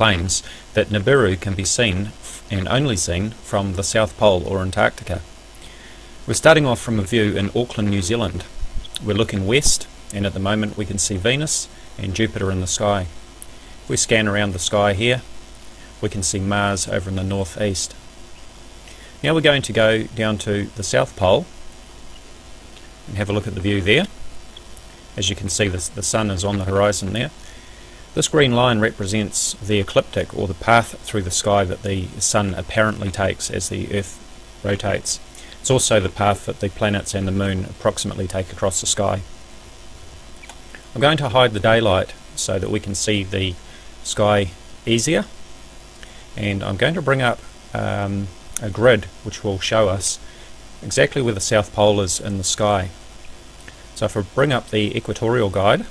claims that Nibiru can be seen and only seen from the South Pole or Antarctica. We're starting off from a view in Auckland, New Zealand. We're looking west, and at the moment we can see Venus and Jupiter in the sky. If we scan around the sky here, we can see Mars over in the northeast. Now we're going to go down to the South Pole and have a look at the view there. As you can see, the sun is on the horizon there. This green line represents the ecliptic, or the path through the sky that the sun apparently takes as the Earth rotates. It's also the path that the planets and the moon approximately take across the sky. I'm going to hide the daylight so that we can see the sky easier, and I'm going to bring up a grid which will show us exactly where the South Pole is in the sky. So if I bring up the equatorial guide,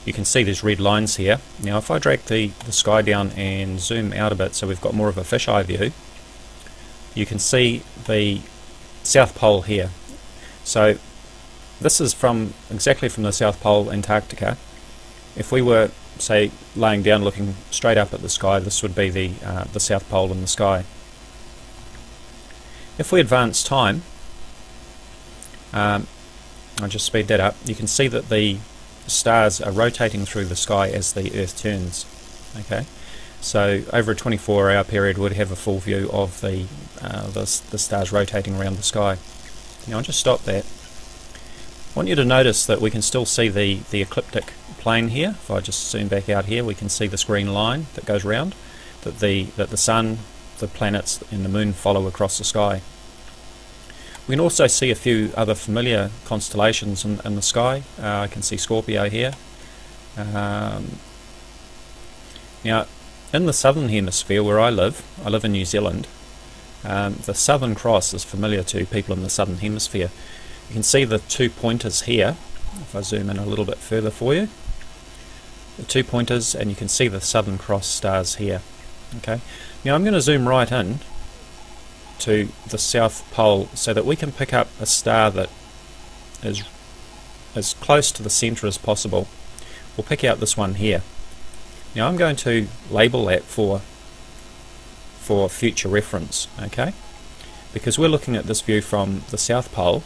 you can see there's red lines here. Now if I drag the sky down and zoom out a bit so we've got more of a fisheye view, you can see the South Pole here. So this is exactly from the South Pole, Antarctica. If we were, say, laying down looking straight up at the sky, this would be the South Pole in the sky. If we advance time, I'll just speed that up, you can see that the stars are rotating through the sky as the Earth turns. Okay, so over a 24-hour period we'd have a full view of the stars rotating around the sky. Now I'll just stop that. I want you to notice that we can still see the ecliptic plane here. If I just zoom back out here, we can see this green line that goes round, that the sun, the planets and the moon follow across the sky. We can also see a few other familiar constellations in the sky. I can see Scorpio here. Now in the southern hemisphere where I live in New Zealand, the Southern Cross is familiar to people in the southern hemisphere. You can see the two pointers here. If I zoom in a little bit further for you, the two pointers, and you can see the Southern Cross stars here. Okay, now I'm going to zoom right in to the South Pole so that we can pick up a star that is as close to the centre as possible. We'll pick out this one here. Now I'm going to label that for future reference, okay? Because we're looking at this view from the South Pole.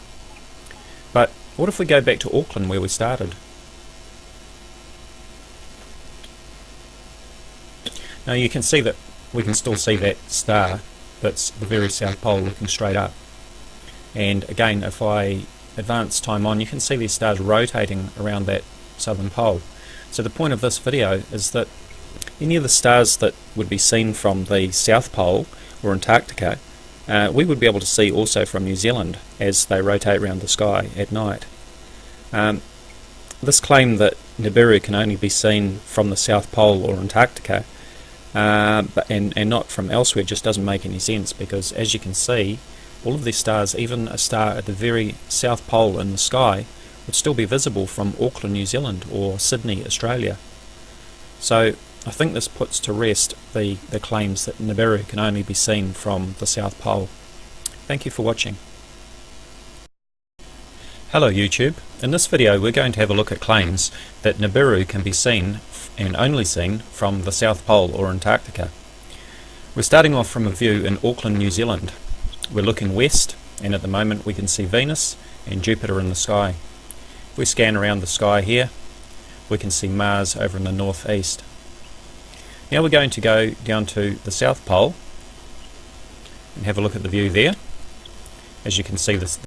But what if we go back to Auckland where we started? Now you can see that we can still see that star that's the very South Pole looking straight up. And again, if I advance time on, you can see these stars rotating around that southern pole. So the point of this video is that any of the stars that would be seen from the South Pole or Antarctica, we would be able to see also from New Zealand as they rotate around the sky at night. This claim that Nibiru can only be seen from the South Pole or Antarctica and not from elsewhere just doesn't make any sense, because as you can see, all of these stars, even a star at the very South Pole in the sky, would still be visible from Auckland, New Zealand or Sydney, Australia. So I think this puts to rest the claims that Nibiru can only be seen from the South Pole. Thank you for watching. Hello YouTube. In this video we're going to have a look at claims that Nibiru can be seen and only seen from the South Pole or Antarctica. We're starting off from a view in Auckland, New Zealand. We're looking west, and at the moment we can see Venus and Jupiter in the sky. If we scan around the sky here, we can see Mars over in the northeast. Now we're going to go down to the South Pole and have a look at the view there. As you can see,